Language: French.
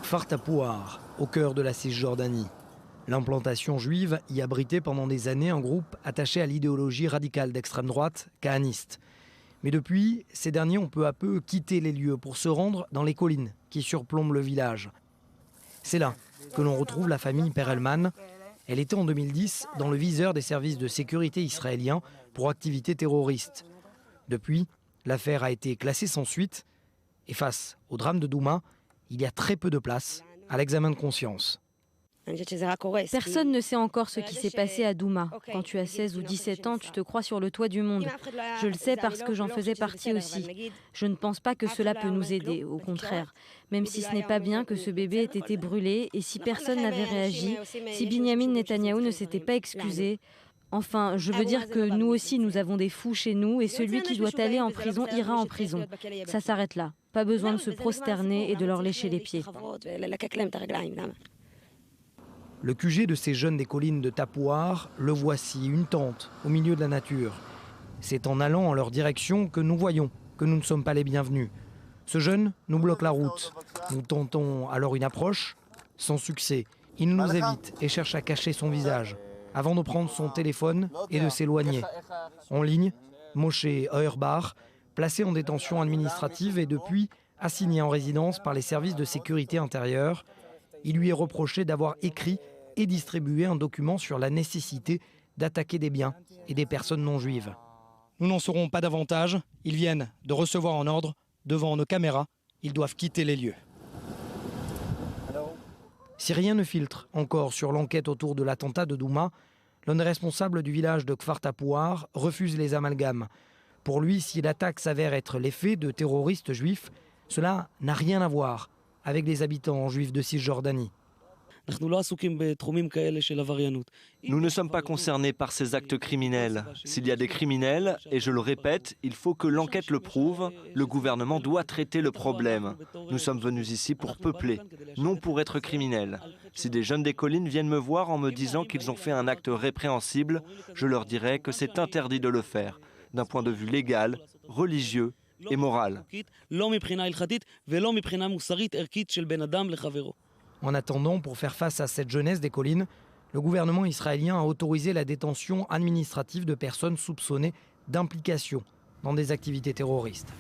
Kfar Tapouar, au cœur de la Cisjordanie. L'implantation juive y abritait pendant des années un groupe attaché à l'idéologie radicale d'extrême droite, kahaniste. Mais depuis, ces derniers ont peu à peu quitté les lieux pour se rendre dans les collines qui surplombent le village. C'est là que l'on retrouve la famille Perelman. Elle était en 2010 dans le viseur des services de sécurité israéliens pour activités terroristes. Depuis, l'affaire a été classée sans suite. Et face au drame de Douma, il y a très peu de place à l'examen de conscience. Personne ne sait encore ce qui s'est passé à Douma. Quand tu as 16 ou 17 ans, tu te crois sur le toit du monde. Je le sais parce que j'en faisais partie aussi. Je ne pense pas que cela peut nous aider, au contraire. Même si ce n'est pas bien que ce bébé ait été brûlé et si personne n'avait réagi, si Binyamin Netanyahou ne s'était pas excusé. Enfin, je veux dire que nous aussi, nous avons des fous chez nous et celui qui doit aller en prison ira en prison. Ça s'arrête là. Pas besoin de se prosterner et de leur lécher les pieds. Le QG de ces jeunes des collines de Tapouar, le voici, une tente au milieu de la nature. C'est en allant en leur direction que nous voyons que nous ne sommes pas les bienvenus. Ce jeune nous bloque la route. Nous tentons alors une approche, sans succès. Il nous évite et cherche à cacher son visage, avant de prendre son téléphone et de s'éloigner. En ligne, Moshe Auerbach, placé en détention administrative et depuis assigné en résidence par les services de sécurité intérieure. Il lui est reproché d'avoir écrit et distribué un document sur la nécessité d'attaquer des biens et des personnes non juives. Nous n'en saurons pas davantage. Ils viennent de recevoir un ordre devant nos caméras. Ils doivent quitter les lieux. Si rien ne filtre encore sur l'enquête autour de l'attentat de Douma, l'un des responsables du village de Kfar Tapouar refuse les amalgames. Pour lui, si l'attaque s'avère être l'effet de terroristes juifs, cela n'a rien à voir avec les habitants juifs de Cisjordanie. Nous ne sommes pas concernés par ces actes criminels. S'il y a des criminels, et je le répète, il faut que l'enquête le prouve, le gouvernement doit traiter le problème. Nous sommes venus ici pour peupler, non pour être criminels. Si des jeunes des collines viennent me voir en me disant qu'ils ont fait un acte répréhensible, je leur dirai que c'est interdit de le faire, d'un point de vue légal, religieux et moral. En attendant, pour faire face à cette jeunesse des collines, le gouvernement israélien a autorisé la détention administrative de personnes soupçonnées d'implication dans des activités terroristes.